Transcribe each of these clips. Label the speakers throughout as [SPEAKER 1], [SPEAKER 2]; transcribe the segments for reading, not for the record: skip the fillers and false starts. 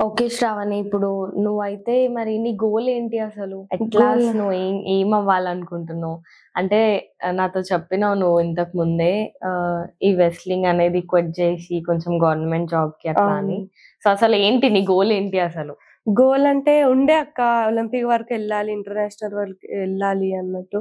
[SPEAKER 1] Okay Shravani. ఇప్పుడు నువ్వైతే మరి నీ గోల్ ఏంటి అసలు? ఎట్
[SPEAKER 2] గోల్
[SPEAKER 1] లాస్ట్ నువ్వు ఏమవ్వాలనుకుంటున్నావు? అంటే నాతో చెప్పినావు నువ్వు ఇంతకు ముందే ఈ వెస్లింగ్ అనేది క్విట్ చేసి కొంచెం గవర్నమెంట్ జాబ్‌కి అట్లా
[SPEAKER 2] అవును.
[SPEAKER 1] అని. సో, అసలు ఏంటి నీ గోల్ ఏంటి అసలు?
[SPEAKER 2] గోల్ అంటే ఉండే అక్క ఒలింపిక్ వరకెళ్ళాలి, ఇంటర్నేషనల్ వరకు ఎళ్ళాలి అన్నట్టు.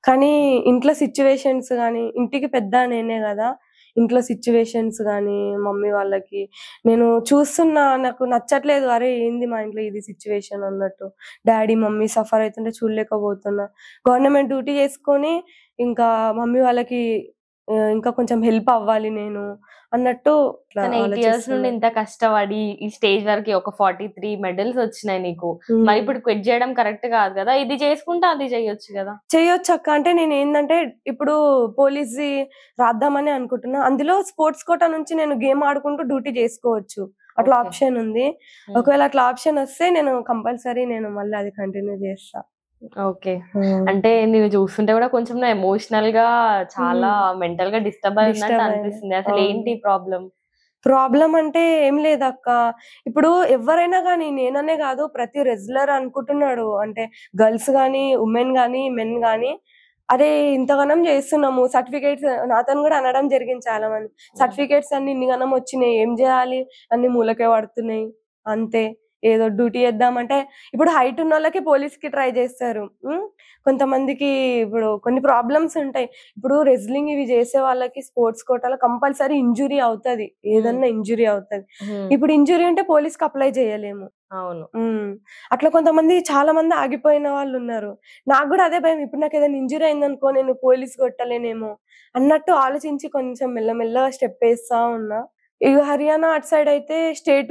[SPEAKER 2] కానీ ఇంట్లో సిట్యుయేషన్స్ గానీ, ఇంటికి పెద్ద నేనే గదా! ఇంట్లో సిట్యుయేషన్స్ గానీ, మమ్మీ వాళ్ళకి నేను చూస్తున్నా నాకు నచ్చట్లేదు. అరే! ఏంది మా ఇంట్లో ఇది సిట్యుయేషన్ అన్నట్టు. డ్యాడీ, మమ్మీ సఫర్ అయితుంటే చూడలేకపోతున్నా. గవర్నమెంట్ డ్యూటీ చేసుకొని ఇంకా మమ్మీ వాళ్ళకి ఇంకా కొంచెం హెల్ప్ అవ్వాలి నేను అన్నట్టు ఇట్లా
[SPEAKER 1] కానీ 8 ఇయర్స్ నుండి
[SPEAKER 2] ఆలోచిస్తున్నా.
[SPEAKER 1] ఇంత కష్టపడి ఈ స్టేజ్ వరకి ఒక 43 మెడల్స్ వచ్చినాయి నీకు. మరి
[SPEAKER 2] హ్మ్.
[SPEAKER 1] ఇప్పుడు క్విట్ చేయడం కరెక్ట్ కాదు గదా! ఇది చేసుకుంటా అది చేయొచ్చు గదా!
[SPEAKER 2] చెయ్యొచ్చక్క. అంటే నేనేందంటే, ఇప్పుడు పోలీస్‌ది రాద్దామని అనుకుంటున్నా. అందులో స్పోర్ట్స్ కోటా నుంచి నేను గేమ్ ఆడుకుంటూ డ్యూటీ జేసుకోవచ్చు. అట్లా
[SPEAKER 1] ఓకే.
[SPEAKER 2] ఆప్షన్ ఉంది.
[SPEAKER 1] హ్మ్.
[SPEAKER 2] ఒకవేళ అట్లా ఆప్షనొస్తే నేను కంపల్సరీ నేను మళ్ళీ అది కంటిన్యూ జేస్తా.
[SPEAKER 1] ఓకే.
[SPEAKER 2] హ్మ్.
[SPEAKER 1] అంటే నిన్ను చూస్తుంటే గూడా కొంచెం నా ఎమోషనల్‌గా చాలా
[SPEAKER 2] హ్మ్.
[SPEAKER 1] మెంటల్‌గా డిస్టర్బ్ అయి ఉన్నట్టు
[SPEAKER 2] డిస్టర్బ్ అయినా.
[SPEAKER 1] అనిపిస్తుంది.
[SPEAKER 2] అవును.
[SPEAKER 1] అసలేంటి ప్రాబ్లమ్?
[SPEAKER 2] ప్రాబ్లమ్ అంటే ఏం లేదక్క. ఇప్పుడు ఎవ్వరైనా గానీ నేననే గాదు ప్రతి రెజ్లర్ అనుకుంటున్నాడు. అంటే గర్ల్స్ గానీ, వుమెన్ గానీ, మెన్ గానీ అరే! ఇంతగనం జేస్తున్నాము సర్టిఫికేట్స్ నాతోని గూడా అనడం జరిగింది చాలా మంది.
[SPEAKER 1] హ్మ్.
[SPEAKER 2] సర్టిఫికేట్స్ అన్ని ఇన్ని గనం వచ్చినాయి. ఏం జేయాలి? అన్ని మూలకే పడుతున్నాయి. అంతే. ఏదో డ్యూటీ చేద్దామంటే ఇప్పుడు హైట్ ఉన్నోళ్ళకి పోలీస్‌కి ట్రై జేస్తారు. హ్మ్. కొంతమందికి ఇప్పుడు కొన్ని ప్రాబ్లమ్స్ ఉంటాయి. ఇప్పుడు రెజ్లింగ్ ఇవి చేసే వాళ్ళకి స్పోర్ట్స్ కోటాలో కంపల్సరీ ఇంజ్యూరీ అవుతది.
[SPEAKER 1] హ్మ్.
[SPEAKER 2] ఏదన్నా ఇంజ్యూరీ అవుతది.
[SPEAKER 1] హ్మ్.
[SPEAKER 2] ఇప్పుడు ఇంజ్యూరీ ఉంటే పోలీస్‌కి అప్లై చేయలేము.
[SPEAKER 1] అవును.
[SPEAKER 2] హ్మ్. అట్లా కొంతమంది చాలా మంది ఆగిపోయిన వాళ్ళున్నారు. నాకు గూడా అదే భయం. ఇప్పుడు నాకేదైనా ఇంజ్యూరీ అయిందనుకో నేను పోలీస్ కొట్టలేనేమో అన్నట్టు ఆలోచించి కొంచెం మెల్లమెల్లగా స్టెప్పేస్తా ఉన్నా. ఇగ హర్యానా అటు సైడ్ అయితే స్టేట్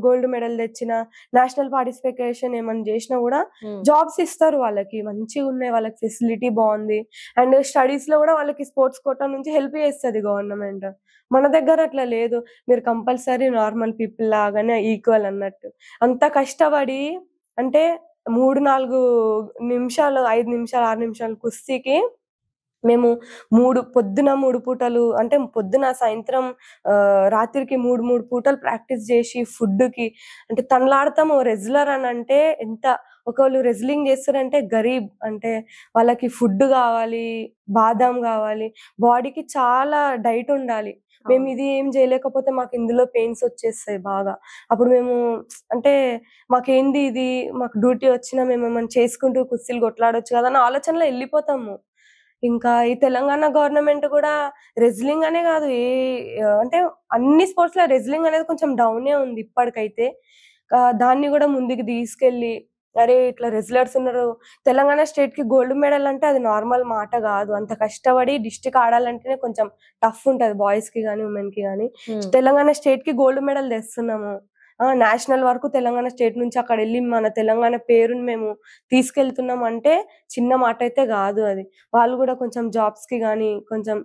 [SPEAKER 2] గోల్డ్ మెడల్ తెచ్చిన, నేషనల్ పార్టిసిపేషన్ ఏమన్నా జేసినా గూడా
[SPEAKER 1] హ్మ్.
[SPEAKER 2] జాబ్స్ ఇస్తారు వాళ్ళకి. మంచిగున్నాయి. వాళ్ళకి ఫెసిలిటీ బావుంది. అండ్ స్టడీస్‌లో గూడా వాళ్ళకి స్పోర్ట్స్ కోటా నుంచి హెల్ప్ చేస్తది గవర్నమెంట్. మన దగ్గర అట్లా లేదు. మీరు కంపల్సరీ నార్మల్ పీపుల్ లాగానే ఈక్వల్ అన్నట్టు. అంత కష్టపడి అంటే 3, 4 నిమిషాలు, 5 నిమిషాలు, 6 నిమిషాలు కుస్తీకి మేము పొద్దున 3 పూటలు అంటే పొద్దున, సాయంత్రం రాత్రికి 3 పూటలు ప్రాక్టీస్ జేసి ఫుడ్‌కి అంటే తనలాడతాము. రెజ్లర్ అనంటే ఎంత ఒకళ్ళు రెజ్లింగ్ జేస్తారంటే గరీబ్ అంటే వాళ్ళకి ఫుడ్ గావాలి, బాదాం గావాలి, బాడీకి చాలా డైట్ ఉండాలి.
[SPEAKER 1] అవును.
[SPEAKER 2] మేమిది ఏం జేయలేకపోతే మాకు ఇందులో పెయిన్స్ ఒచ్చేస్తాయి బాగా. అప్పుడు మేము అంటే మాకేంది ఇది మాకు డ్యూటీ ఒచ్చినా మేమేమన్నా చేసుకుంటూ కుస్తీలు కొట్లాడొచ్చు గదా! అన్న ఆలోచనలో ఎళ్ళిపోతాము. ఇంకా ఈ తెలంగాణ గవర్నమెంట్ గూడా రెజ్లింగ్ అనే గాదు అంటే అన్ని స్పోర్ట్స్‌లో రెజ్లింగ్ అనేది కొంచెం డౌనే ఉంది ఇప్పటికైతే. దాన్ని గూడా ముందుకు తీసుకెళ్ళి అరే! ఇట్లా రెజ్లర్స్ ఉన్నారు. తెలంగాణ స్టేట్‌కి గోల్డ్ మెడల్ అంటే అది నార్మల్ మాట గాదు. అంత కష్టపడి డిస్ట్రిక్ట్ ఆడాలంటేనే కొంచెం టఫ్ ఉంటది బాయ్స్‌కి గాని, ఉమెన్‌కి గాని.
[SPEAKER 1] హ్మ్.
[SPEAKER 2] తెలంగాణ స్టేట్‌కి గోల్డ్ మెడల్ తెస్తున్నాము. నేషనల్ వరకు తెలంగాణ స్టేట్ నుంచి అక్కడెళ్ళి మన తెలంగాణ పేరుని మేము తీసుకెళ్తున్నామంటే చిన్న మాటైతే గాదు అది. వాళ్ళు గూడా కొంచెం జాబ్స్‌కి గానీ, కొంచెం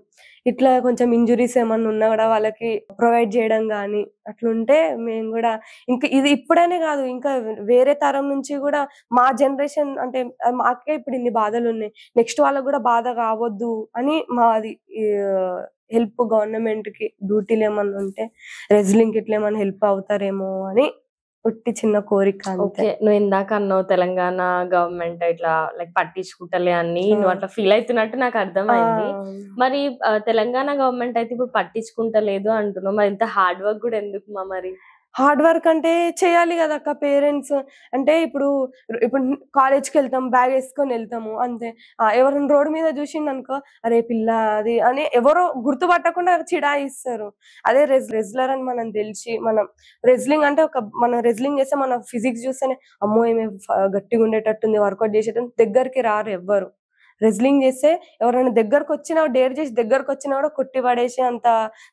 [SPEAKER 2] ఇట్లా కొంచెం ఇంజ్యూరీస్ ఏమన్నా ఉన్నా గూడా వాళ్ళకి ప్రొవైడ్ జేయడం గానీ, అట్లుంటే మేము గూడా ఇంక ఇది ఇప్పుడనే గాదు, ఇంకా వేరే తరం నుంచి గూడా మా జనరేషన్ అంటే మాకే ఇప్పుడు ఇన్ని బాధలున్నాయి. నెక్స్ట్ వాళ్ళకి గూడా బాధ గావద్దు అని మాది హెల్ప్ గవర్నమెంట్‌కి డ్యూటీలేమన్నా ఉంటే రెజ్లింగ్‌కి ఇట్లా ఏమన్నా హెల్ప్ అవుతారేమో అని ఉట్టి చిన్న కోరిక అంతే.
[SPEAKER 1] ఓకే. నువ్వు ఇందాక అన్నావు తెలంగాణ గవర్నమెంట్ ఇట్లా లైక్ పట్టించుకుంటలే అని
[SPEAKER 2] ఆ!
[SPEAKER 1] నువ్వు అట్లా ఫీల్ అయితున్నట్టు నాకు
[SPEAKER 2] ఆ!
[SPEAKER 1] అర్థమైంది. మరి తెలంగాణ గవర్నమెంట్ అయితే ఇప్పుడు పట్టించుకుంటలేదు అంటున్నావు. మరి ఇంత హార్డ్ వర్క్ గూడా ఎందుకుమా మరి?
[SPEAKER 2] హార్డ్ వర్క్ అంటే చేయాలి గదక్క పేరెంట్స్. అంటే ఇప్పుడు కాలేజ్‌కెళ్తాం, బ్యాగేసుకొనెళ్తాము అంతే. ఎవరైనా రోడ్ మీద జూషిండనుకో, "అరే పిల్ల" అది అని ఎవరో గుర్తుపట్టకుండా చిడాయిస్తారు. అదే రెజ్లర్ అని మనం దెలిసి, రెజ్లింగ్ అంటే మనం రెజ్లింగ్ జేస్తే మన ఫిజిక్స్ జూస్తేనే, అమ్మో! ఈమె గట్టిగుండేటట్టుంది, వర్కౌట్ జేసేటట్టు దగ్గరికి రారు ఎవ్వరు. రెజ్లింగ్ జేస్తే ఎవరైనా దగ్గరకొచ్చినా డేర్ జేసి దగ్గరకొచ్చినా గూడా కొట్టి పడేసే అంత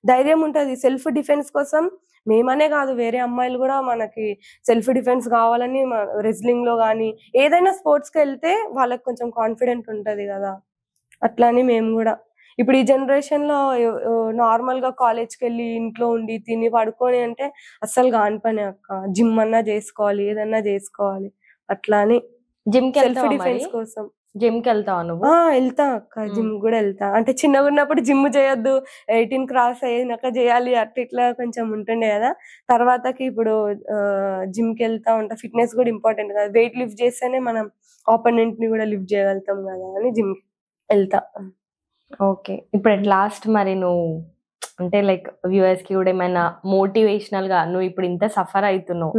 [SPEAKER 2] ధైర్యం ఉంటది. సెల్ఫ్ డిఫెన్స్ కోసం మేమనే గాదు వేరే అమ్మాయిలు గూడా మనకి సెల్ఫ్ డిఫెన్స్ గావాలని రెజ్లింగ్‌లో గానీ, ఏదైనా స్పోర్ట్స్‌కెళ్తే వాళ్ళకి కొంచెం కాన్ఫిడెంట్ ఉంటది గదా! అట్లా అని మేము గూడా. ఇప్పుడు ఈ జనరేషన్‌లో నార్మల్‌గా కాలేజ్‌కెళ్ళి ఇంట్లో ఉండి, తిని, పడుకొని అంటే అస్సలు గాని పనే అక్క. జిమ్ అన్నా జేసుకోవాలి, ఏదన్నా జేసుకోవాలి. అట్లా అని సెల్ఫ్
[SPEAKER 1] జిమ్‌కెళ్తావా మరి?
[SPEAKER 2] డిఫెన్స్ కోసం.
[SPEAKER 1] జిమ్ కి వెళ్తావా నువ్వు?
[SPEAKER 2] వెళ్తా అక్క, జిమ్ కూడా వెళ్తా. అంటే చిన్నగా ఉన్నప్పుడు జిమ్ చేయొద్దు, 18 క్రాస్ అయినాక చేయాలి అట్లా ఇట్లా కొంచెం ఉంటుండే కదా. తర్వాతకి ఇప్పుడు జిమ్ కి వెళ్తా ఉంటా. ఫిట్నెస్ కూడా ఇంపార్టెంట్ కదా, వెయిట్ లిఫ్ట్ చేస్తేనే మనం ఆపోనెంట్ ని కూడా లిఫ్ట్ చేయగలుగుతాం కదా అని జిమ్ వెళ్తా.
[SPEAKER 1] ఓకే, ఇప్పుడు అట్ లాస్ట్ మరి నువ్వు అంటే లైక్ వ్యూవర్స్ కి కూడా ఏమైనా మోటివేషనల్ గా, నువ్వు ఇప్పుడు ఇంత సఫర్ అవుతున్నావు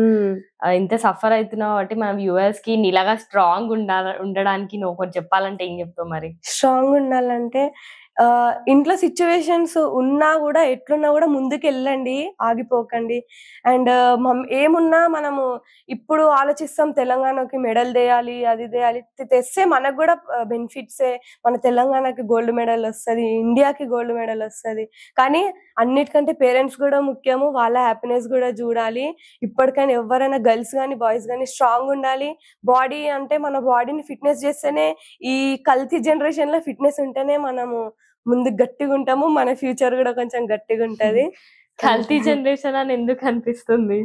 [SPEAKER 1] కాబట్టి మన వ్యూవర్స్ కి నీలాగా స్ట్రాంగ్ ఉండడానికి నువ్వు ఒకటి చెప్పాలంటే ఏం చెప్తావు మరి?
[SPEAKER 2] స్ట్రాంగ్ ఉండాలంటే ఇంట్లో సిచ్యువేషన్స్ ఉన్నా కూడా ఎట్లున్నా కూడా ముందుకు వెళ్ళండి, ఆగిపోకండి. అండ్ ఏమున్నా మనము ఇప్పుడు ఆలోచిస్తాం తెలంగాణకి మెడల్ తేయాలి, అది తేయాలి, తెస్తే మనకు కూడా బెనిఫిట్సే. మన తెలంగాణకి గోల్డ్ మెడల్ వస్తుంది, ఇండియాకి గోల్డ్ మెడల్ వస్తుంది. కానీ అన్నిటికంటే పేరెంట్స్ కూడా ముఖ్యము, వాళ్ళ హ్యాపీనెస్ కూడా చూడాలి. ఇప్పటికైనా ఎవరైనా గర్ల్స్ కానీ బాయ్స్ కానీ స్ట్రాంగ్ ఉండాలి. బాడీ అంటే మన బాడీని ఫిట్నెస్ చేస్తేనే, ఈ కల్తీ జనరేషన్ లో ఫిట్నెస్ ఉంటేనే మనము ముందు గట్టిగా ఉంటాము, మన ఫ్యూచర్ కూడా కొంచెం గట్టిగా ఉంటది.
[SPEAKER 1] కల్తీ జనరేషన్ అని ఎందుకు అనిపిస్తుంది?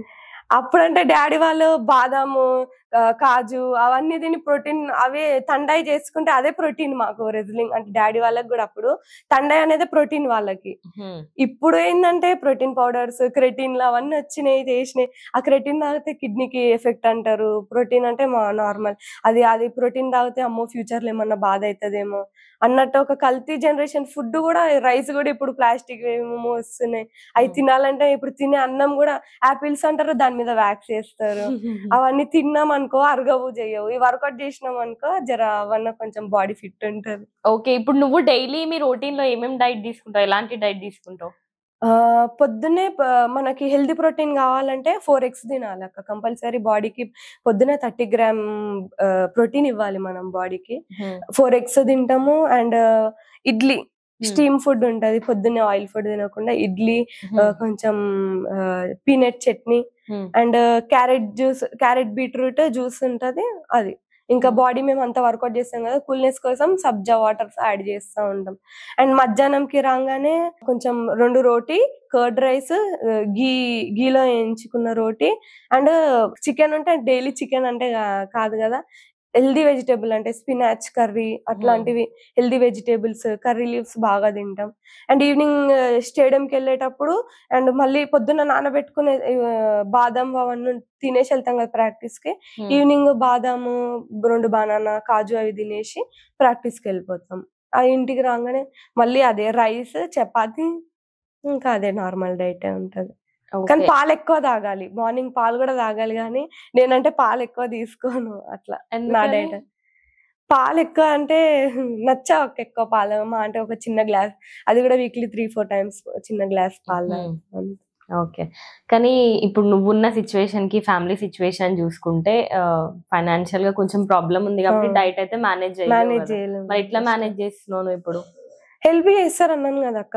[SPEAKER 2] అప్పుడంటే డాడీ వాళ్ళు బాదాము, కాజు అవన్నీ తిని ప్రోటీన్, అవే తండాయి చేసుకుంటే అదే ప్రోటీన్ మాకు. రెజ్లింగ్ అంటే డాడీ వాళ్ళకి కూడా అప్పుడు తండాయి అనేది ప్రోటీన్ వాళ్ళకి. ఇప్పుడు ఏంటంటే ప్రోటీన్ పౌడర్స్, క్రెటిన్లు అవన్నీ వచ్చినాయి, చేసినాయి. ఆ క్రెటిన్ తాగితే కిడ్నీకి ఎఫెక్ట్ అంటారు, ప్రోటీన్ అంటే నార్మల్. అది ప్రోటీన్ తాగితే అమ్మో ఫ్యూచర్ లో ఏమన్నా బాధ అవుతుందేమో అన్నట్టు ఒక కల్తీ జనరేషన్. ఫుడ్ కూడా, రైస్ కూడా ఇప్పుడు ప్లాస్టిక్ ఏమేమో వస్తున్నాయి, అవి తినాలంటే ఇప్పుడు తినే అన్నం కూడా యాపిల్స్ అంటారు, దాని మీద వ్యాక్స్ చేస్తారు. అవన్నీ తిన్నాం అనుకో అరగవు, చేయవు. ఈ వర్కౌట్ చేసినాం అనుకో జర అవన్న కొంచెం బాడీ ఫిట్ ఉంటది.
[SPEAKER 1] ఓకే, ఇప్పుడు నువ్వు డైలీ మీ రొటీన్ లో ఏమేమి డైట్ తీసుకుంటావు? ఎలాంటి డైట్ తీసుకుంటావు?
[SPEAKER 2] పొద్దున్నే మనకి హెల్దీ ప్రోటీన్ కావాలంటే 4 eggs తినాలి అక్క కంపల్సరీ. బాడీకి పొద్దునే 30 గ్రామ్ ప్రోటీన్ ఇవ్వాలి మనం బాడీకి. 4 eggs తింటాము. అండ్ ఇడ్లీ, స్టీమ్ ఫుడ్ ఉంటది, పొద్దున్నే ఆయిల్ ఫుడ్ తినకుండా ఇడ్లీ, కొంచెం peanut chutney, and carrot beetroot juice ఉంటది అది. ఇంకా బాడీ మేము అంతా వర్కౌట్ చేస్తాం కదా, కూల్నెస్ కోసం సబ్జా వాటర్స్ యాడ్ చేస్తూ ఉంటాం. అండ్ మధ్యాహ్నంకి రాగానే కొంచెం 2 రోటీ, కర్డ్ రైస్, గీలో వేయించుకున్న రోటీ, అండ్ చికెన్ ఉంటే డైలీ చికెన్ అంటే కాదు కదా, హెల్దీ వెజిటేబుల్ అంటే స్పినాచ్ కర్రీ అట్లాంటివి, హెల్దీ వెజిటేబుల్స్, కర్రీ లీవ్స్ బాగా తింటాం. అండ్ ఈవినింగ్ స్టేడియంకి వెళ్ళేటప్పుడు అండ్ మళ్ళీ పొద్దున్న నానబెట్టుకునే బాదం అవన్నీ తినేసి వెళ్తాం కదా ప్రాక్టీస్ కి. ఈవినింగ్ బాదాము, 2 బనానా, కాజు అవి తినేసి ప్రాక్టీస్ కి వెళ్ళిపోతాం. ఆ ఇంటికి రాగానే మళ్ళీ అదే రైస్, చపాతి, ఇంకా అదే నార్మల్ డైట్ ఉంటది. కానీ పాలు ఎక్కువ తాగాలి, మార్నింగ్ పాలు కూడా తాగాలి. కానీ నేనంటే పాలు ఎక్కువ తీసుకోను అట్లా నా డైట్. పాలు ఎక్కువ అంటే నచ్చవు ఎక్కువ పాలు, మా అంటే ఒక చిన్న గ్లాస్, అది కూడా వీక్లీ 3-4 times చిన్న గ్లాస్ పాలు.
[SPEAKER 1] ఓకే, కానీ ఇప్పుడు నువ్వున్న సిచ్యువేషన్ కి ఫ్యామిలీ సిచ్యువేషన్ చూసుకుంటే ఫైనాన్షియల్ గా కొంచెం ప్రాబ్లం ఉంది కాబట్టి డైట్ అయితే మేనేజ్ చేయలేము. మరి ఎట్లా మేనేజ్ చేస్తున్నావు ఇప్పుడు?
[SPEAKER 2] హెల్ప్ చేస్తారు అన్నాను కదా అక్క.